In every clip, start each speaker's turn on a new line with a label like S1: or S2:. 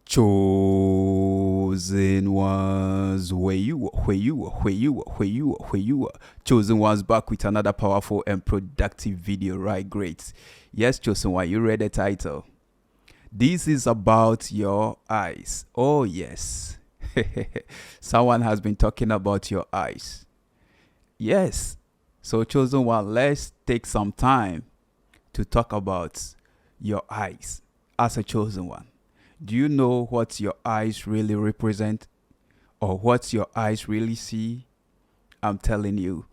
S1: Chosen ones, where you are. Chosen ones back with another powerful and productive video, right? Great. Yes, chosen one, you read the title. This is about your eyes. Oh, yes. Someone has been talking about your eyes. Yes. So, chosen one, let's take some time to talk about your eyes as a chosen one. Do you know what your eyes really represent or what your eyes really see? I'm telling you,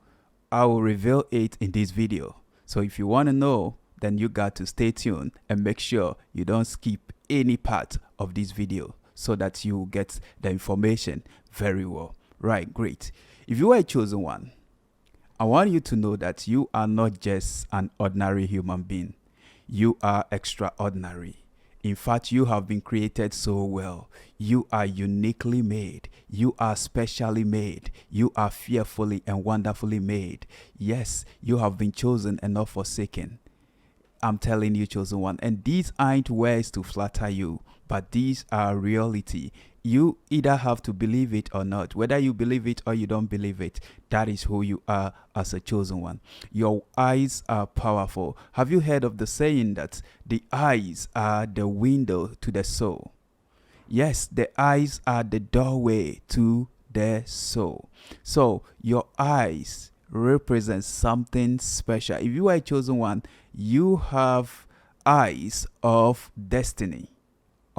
S1: I will reveal it in this video. So if you want to know, then you got to stay tuned and make sure you don't skip any part of this video so that you get the information very well. Right, great. If you are a chosen one, I want you to know that you are not just an ordinary human being. You are extraordinary. In fact, you have been created so well. You are uniquely made. You are specially made. You are fearfully and wonderfully made. Yes, you have been chosen and not forsaken. I'm telling you, chosen one. And these aren't words to flatter you, but these are reality. You either have to believe it or not. Whether you believe it or you don't believe it, that is who you are as a chosen one. Your eyes are powerful. Have you heard of the saying that the eyes are the window to the soul? Yes, the eyes are the doorway to the soul. So your eyes represent something special. If you are a chosen one, you have eyes of destiny.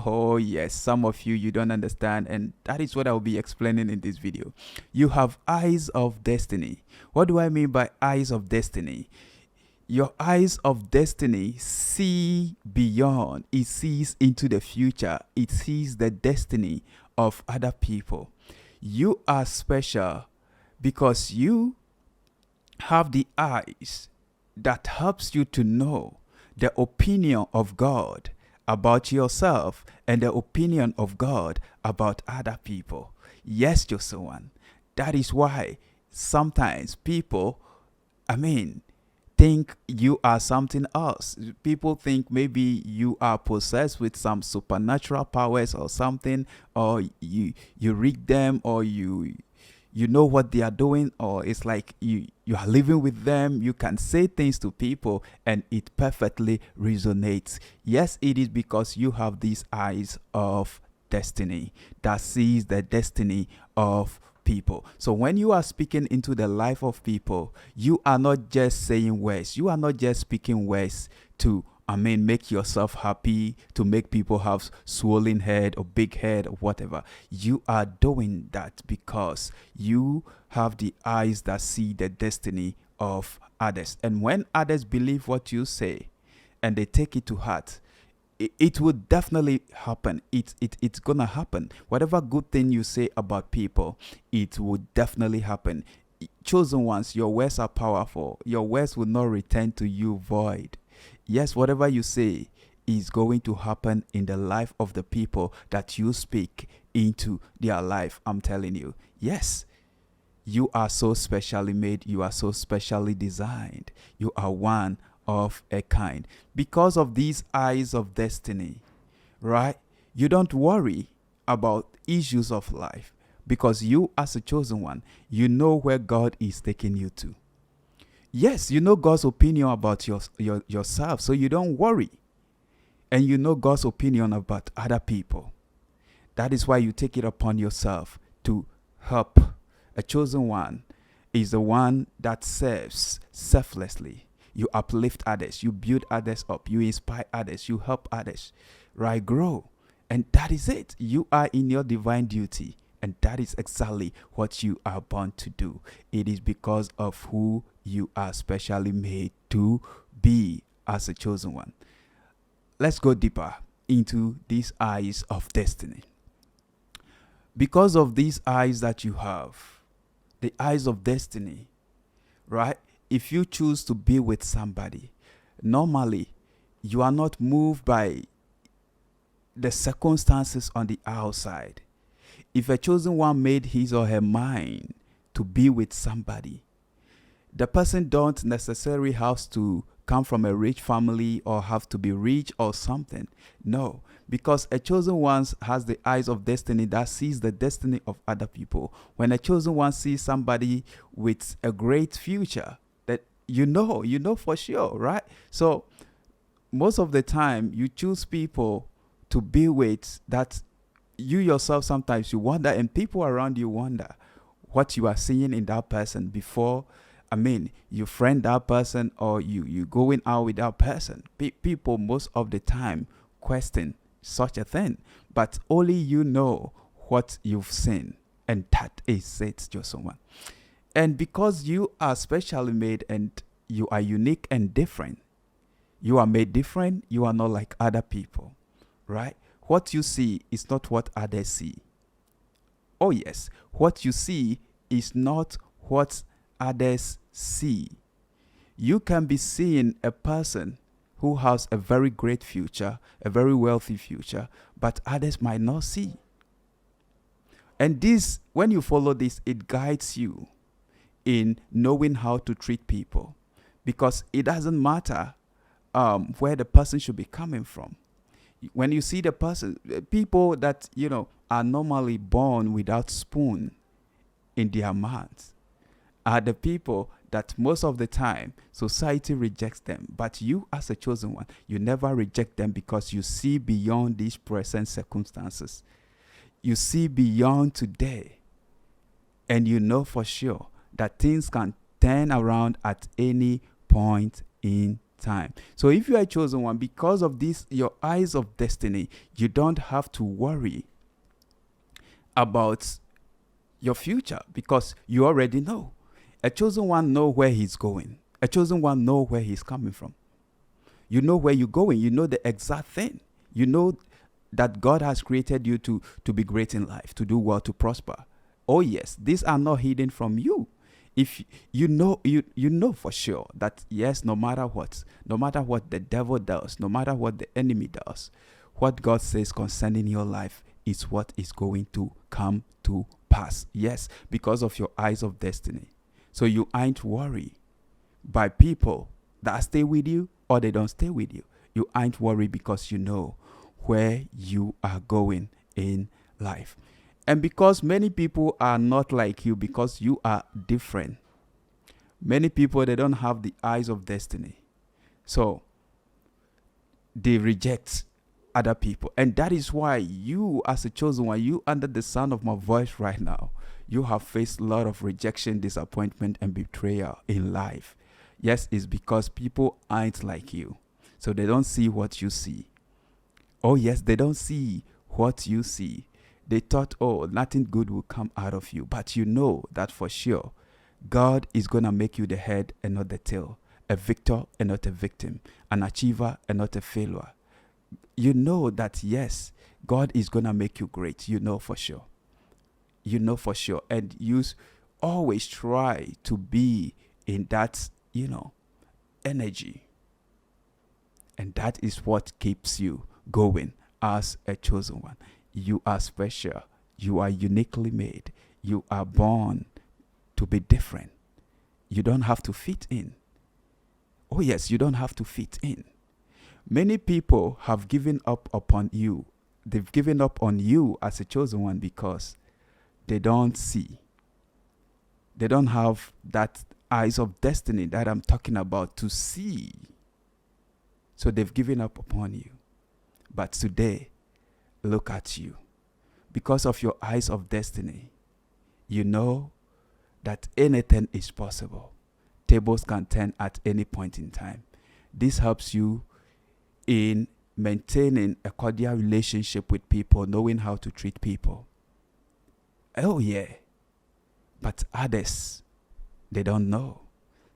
S1: Oh, yes, some of you don't understand, and that is what I'll be explaining in this video. You have eyes of destiny. What do I mean by eyes of destiny? Your eyes of destiny see beyond. It sees into the future. It sees the destiny of other people. You are special because you have the eyes that helps you to know the opinion of God about yourself and the opinion of God about other people. Yes, Joshua. That is why sometimes people, think you are something else. People think maybe you are possessed with some supernatural powers or something, or you read them, or you know what they are doing, or it's like you are living with them. You can say things to people and it perfectly resonates. Yes, it is because you have these eyes of destiny that sees the destiny of people. So when you are speaking into the life of people, you are not just saying words. You are not just speaking words to make yourself happy, to make people have swollen head or big head or whatever. You are doing that because you have the eyes that see the destiny of others. And when others believe what you say and they take it to heart, it will definitely happen. It's gonna happen. Whatever good thing you say about people, it will definitely happen. Chosen ones, your words are powerful. Your words will not return to you void. Yes, whatever you say is going to happen in the life of the people that you speak into their life. I'm telling you. Yes, you are so specially made. You are so specially designed. You are one of a kind. Because of these eyes of destiny, right? You don't worry about issues of life because you, as a chosen one, you know where God is taking you to. Yes, you know God's opinion about yourself, so you don't worry. And you know God's opinion about other people. That is why you take it upon yourself to help. A chosen one is the one that serves selflessly. You uplift others, you build others up, you inspire others, you help others, right? Grow. And that is it. You are in your divine duty. And that is exactly what you are born to do. It is because of who you are specially made to be as a chosen one. Let's go deeper into these eyes of destiny. Because of these eyes that you have, the eyes of destiny, right? If you choose to be with somebody, normally you are not moved by the circumstances on the outside. If a chosen one made his or her mind to be with somebody, the person don't necessarily have to come from a rich family or have to be rich or something. No, because a chosen one has the eyes of destiny that sees the destiny of other people. When a chosen one sees somebody with a great future, that you know for sure, right? So most of the time you choose people to be with that you yourself sometimes you wonder, and people around you wonder what you are seeing in that person before you friend that person or you going out with that person. People most of the time question such a thing, but only you know what you've seen, and that is it, Joshua. And because you are specially made and you are unique and different, you are made different, you are not like other people, right? What you see is not what others see. Oh yes, what you see is not what others see. You can be seeing a person who has a very great future, a very wealthy future, but others might not see. And this, when you follow this, it guides you in knowing how to treat people, because it doesn't matter where the person should be coming from. When you see the person, people that are normally born without spoon in their mouths are the people that most of the time society rejects them. But you, as a chosen one, you never reject them because you see beyond these present circumstances. You see beyond today, and you know for sure that things can turn around at any point in time. So if you are a chosen one, because of this, your eyes of destiny, you don't have to worry about your future because you already know. A chosen one know where he's going. A chosen one know where he's coming from. You know where you're going. You know the exact thing. You know that God has created you to be great in life, to do well, to prosper. Oh yes, these are not hidden from you. If you know for sure that yes, no matter what the devil does, no matter what the enemy does, what God says concerning your life is what is going to come to pass. Yes, because of your eyes of destiny. So you ain't worried by people that stay with you or they don't stay with you. You ain't worried because you know where you are going in life. And because many people are not like you, because you are different, many people, they don't have the eyes of destiny. So they reject other people. And that is why you, as a chosen one, you under the sound of my voice right now, you have faced a lot of rejection, disappointment, and betrayal in life. Yes, it's because people aren't like you. So they don't see what you see. Oh yes, they don't see what you see. They thought, oh, nothing good will come out of you. But you know that for sure, God is going to make you the head and not the tail, a victor and not a victim, an achiever and not a failure. You know that, yes, God is going to make you great. You know for sure. You know for sure. And you always try to be in that, energy. And that is what keeps you going as a chosen one. You are special. You are uniquely made. You are born to be different. You don't have to fit in. Oh yes, you don't have to fit in. Many people have given up upon you. They've given up on you as a chosen one because they don't see. They don't have that eyes of destiny that I'm talking about to see. So they've given up upon you. But today, look at you. Because of your eyes of destiny, you know that anything is possible. Tables can turn at any point in time. This helps you in maintaining a cordial relationship with people, knowing how to treat people. Oh yeah. But others, they don't know.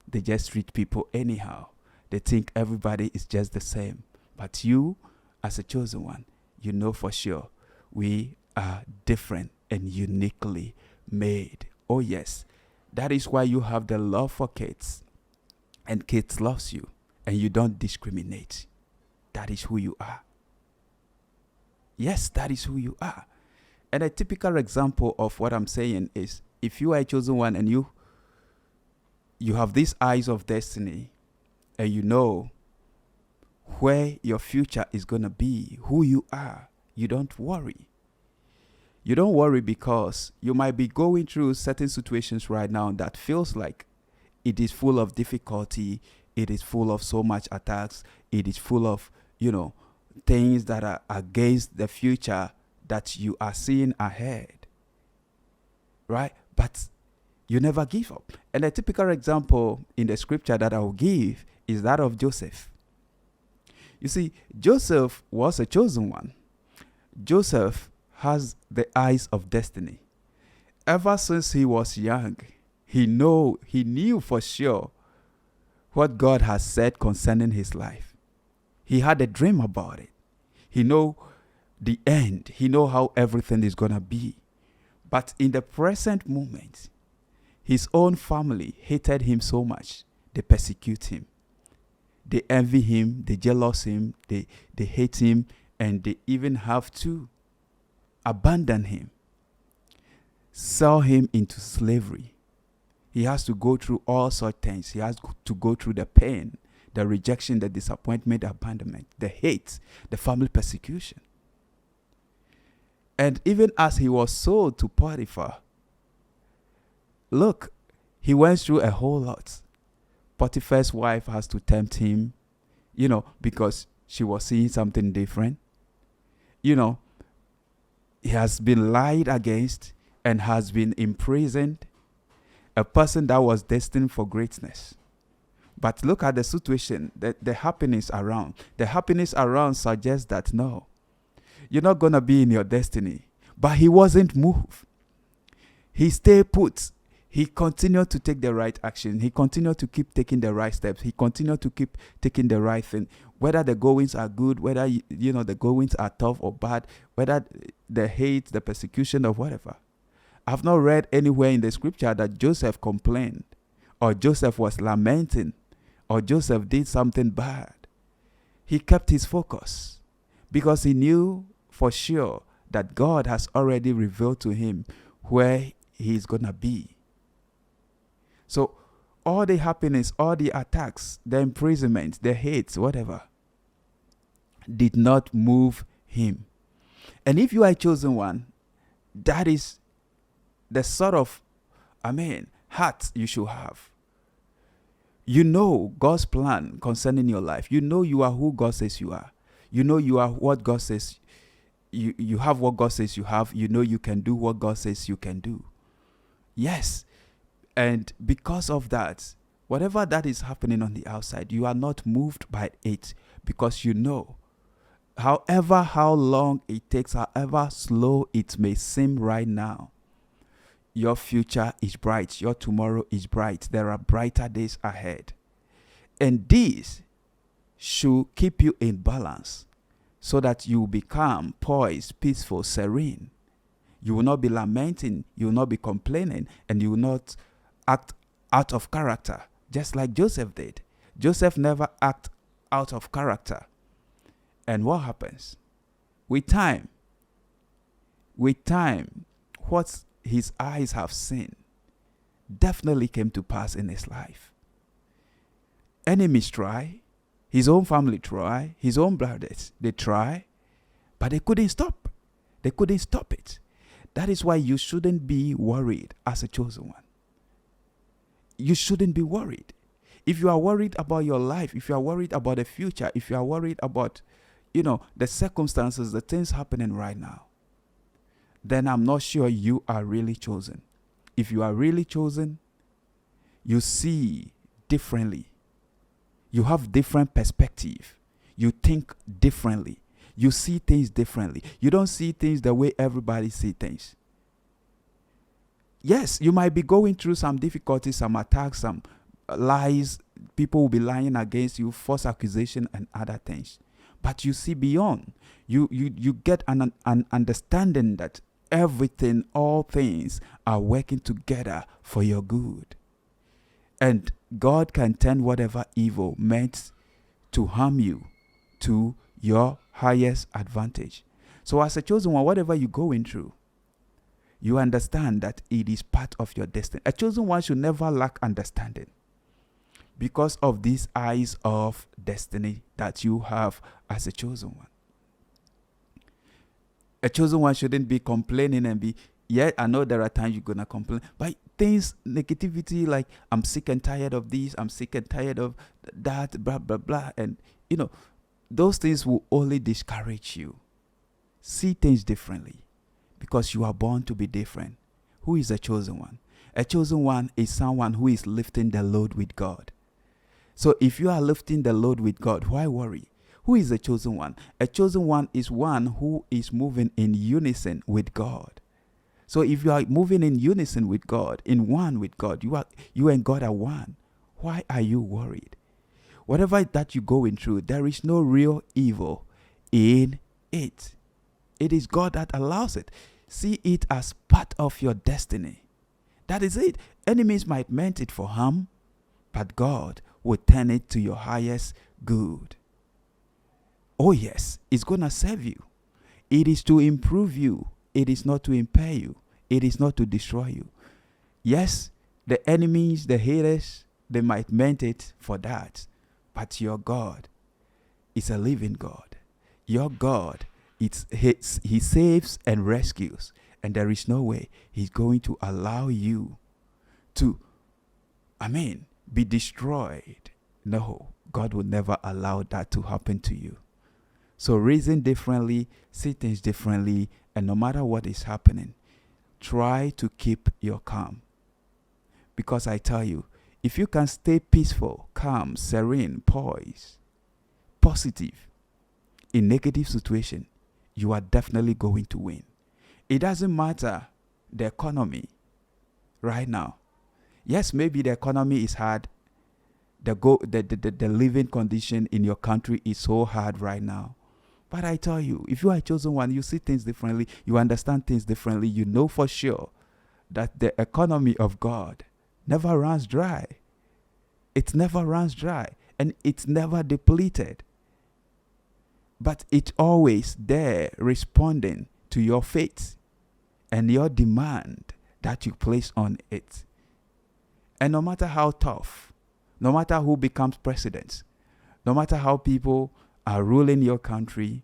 S1: They just treat people anyhow. They think everybody is just the same. But you, as a chosen one, you know for sure we are different and uniquely made. Oh yes, that is why you have the love for kids, and kids loves you, and you don't discriminate. That is who you are. Yes, that is who you are. And a typical example of what I'm saying is, if you are a chosen one and you have these eyes of destiny, and you know where your future is going to be, who you are, you don't worry. You don't worry because you might be going through certain situations right now that feels like it is full of difficulty, it is full of so much attacks, it is full of, things that are against the future that you are seeing ahead. Right? But you never give up. And a typical example in the scripture that I will give is that of Joseph. You see, Joseph was a chosen one. Joseph has the eyes of destiny. Ever since he was young, he knew for sure what God has said concerning his life. He had a dream about it. He know the end. He know how everything is going to be. But in the present moment, his own family hated him so much. They persecute him. They envy him. They jealous him. They hate him. And they even have to abandon him. Sell him into slavery. He has to go through all such things. He has to go through the pain, the rejection, the disappointment, the abandonment, the hate, the family persecution. And even as he was sold to Potiphar, look, he went through a whole lot. Potiphar's wife has to tempt him, because she was seeing something different. He has been lied against and has been imprisoned. A person that was destined for greatness. But look at the situation, the happiness around. The happiness around suggests that no, you're not going to be in your destiny. But he wasn't moved. He stayed put. He continued to take the right action. He continued to keep taking the right steps. He continued to keep taking the right thing. Whether the goings are good, whether the goings are tough or bad, whether the hate, the persecution or whatever. I've not read anywhere in the scripture that Joseph complained or Joseph was lamenting or Joseph did something bad. He kept his focus because he knew for sure that God has already revealed to him where he's going to be. So all the happiness, all the attacks, the imprisonment, the hate, whatever, did not move him. And if you are a chosen one, that is the sort of, heart you should have. You know God's plan concerning your life. You know you are who God says you are. You know you are what God says. You have what God says you have. You know you can do what God says you can do. Yes. And because of that, whatever that is happening on the outside, you are not moved by it because you know, however how long it takes, however slow it may seem right now, your future is bright. Your tomorrow is bright. There are brighter days ahead. And these should keep you in balance so that you become poised, peaceful, serene. You will not be lamenting. You will not be complaining. And you will not act out of character, just like Joseph did. Joseph never acted out of character. And what happens? With time, what his eyes have seen definitely came to pass in his life. Enemies try, his own family try, his own brothers, they try, but they couldn't stop. They couldn't stop it. That is why you shouldn't be worried as a chosen one. You shouldn't be worried. If you are worried about your life, if you are worried about the future, if you are worried about, the circumstances, the things happening right now, then I'm not sure you are really chosen. If you are really chosen, you see differently. You have different perspective. You think differently. You see things differently. You don't see things the way everybody sees things. Yes, you might be going through some difficulties, some attacks, some lies. People will be lying against you, false accusation and other things. But you see beyond. You get an understanding that everything, all things are working together for your good. And God can turn whatever evil meant to harm you to your highest advantage. So as a chosen one, whatever you're going through, you understand that it is part of your destiny. A chosen one should never lack understanding. because of these eyes of destiny that you have as a chosen one. A chosen one shouldn't be complaining and be, yeah, I know there are times you're going to complain, but things, negativity, like I'm sick and tired of this, I'm sick and tired of that, blah, blah, blah. And, those things will only discourage you. See things differently because you are born to be different. Who is a chosen one? A chosen one is someone who is lifting the load with God. So if you are lifting the load with God, why worry? Who is a chosen one? A chosen one is one who is moving in unison with God. So if you are moving in unison with God, in one with God, you and God are one. Why are you worried? Whatever that you're going through, there is no real evil in it. It is God that allows it. See it as part of your destiny. That is it. Enemies might meant it for harm, but God will turn it to your highest good. Oh yes, it's going to serve you. It is to improve you. It is not to impair you. It is not to destroy you. Yes, the enemies, the haters, they might meant it for that. But your God is a living God. Your God, He saves and rescues. And there is no way He's going to allow you to, be destroyed. No, God will never allow that to happen to you. So reason differently, see things differently, and no matter what is happening, try to keep your calm. Because I tell you, if you can stay peaceful, calm, serene, poised, positive in negative situation, you are definitely going to win. It doesn't matter the economy right now. Yes, maybe the economy is hard. The living condition in your country is so hard right now. But I tell you, if you are a chosen one, you see things differently, you understand things differently, you know for sure that the economy of God never runs dry. It never runs dry and it's never depleted. But it's always there responding to your faith and your demand that you place on it. And no matter how tough, no matter who becomes president, no matter how people are ruling your country,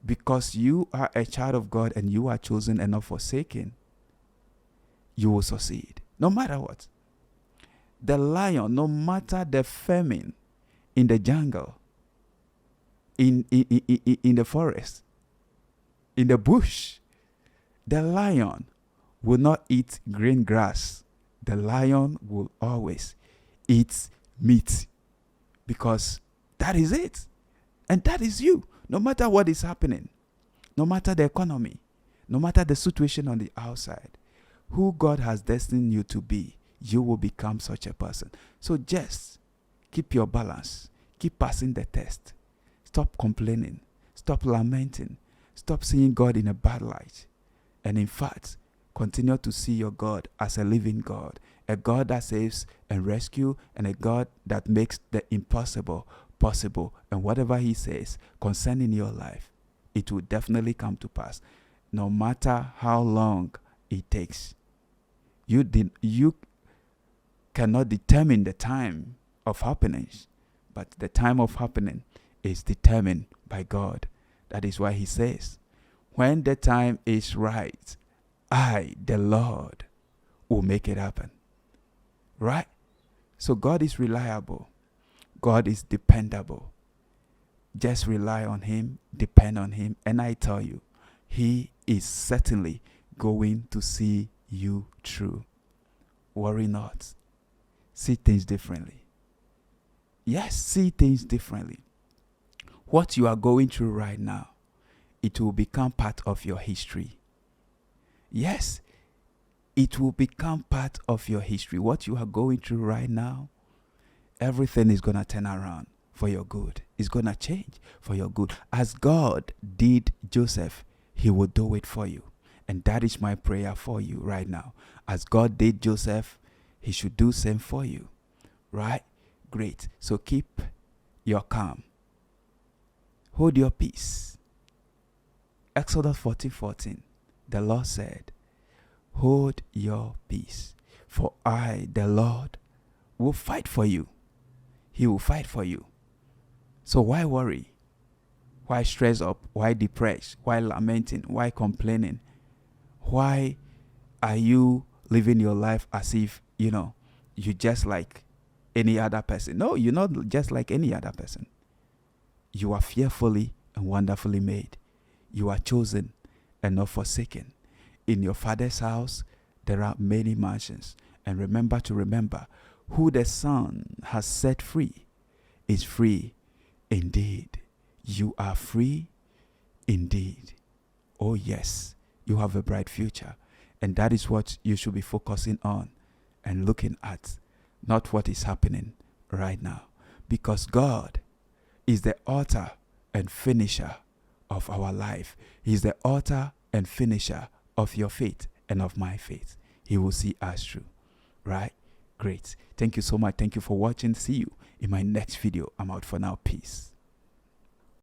S1: because you are a child of God and you are chosen and not forsaken, you will succeed. No matter what. The lion, no matter the famine in the jungle, in the forest, in the bush, the lion will not eat green grass. The lion will always eat meat because that is it. And that is you. No matter what is happening, no matter the economy, no matter the situation on the outside, who God has destined you to be, you will become such a person. So just keep your balance. Keep passing the test. Stop complaining. Stop lamenting. Stop seeing God in a bad light. And in fact, continue to see your God as a living God. A God that saves and rescues, and a God that makes the impossible possible. And whatever He says concerning your life, it will definitely come to pass. No matter how long it takes. You cannot determine the time of happenings, but the time of happening is determined by God. That is why He says, when the time is right, I, the Lord, will make it happen. Right? So God is reliable. God is dependable. Just rely on Him, depend on Him, and I tell you, He is certainly going to see you through. Worry not. See things differently. Yes, see things differently. What you are going through right now, it will become part of your history. Yes, it will become part of your history. What you are going through right now, everything is going to turn around for your good. It's going to change for your good. As God did Joseph, He will do it for you. And that is my prayer for you right now. As God did Joseph, He should do same for you. Right? Great. So keep your calm. Hold your peace. Exodus 14:14. The Lord said, hold your peace, for I, the Lord, will fight for you. He will fight for you. So why worry? Why stress up? Why depressed? Why lamenting? Why complaining? Why are you living your life as if, you're just like any other person? No, you're not just like any other person. You are fearfully and wonderfully made. You are chosen and not forsaken. In your Father's house, there are many mansions. And remember, who the Son has set free is free indeed. You are free indeed. Oh yes, you have a bright future. And that is what you should be focusing on and looking at, not what is happening right now. Because God is the author and finisher of our life. He is the author and finisher of your faith and of my faith. He will see us through. Right? Great. Thank you so much. Thank you for watching. See you in my next video. I'm out for now. Peace.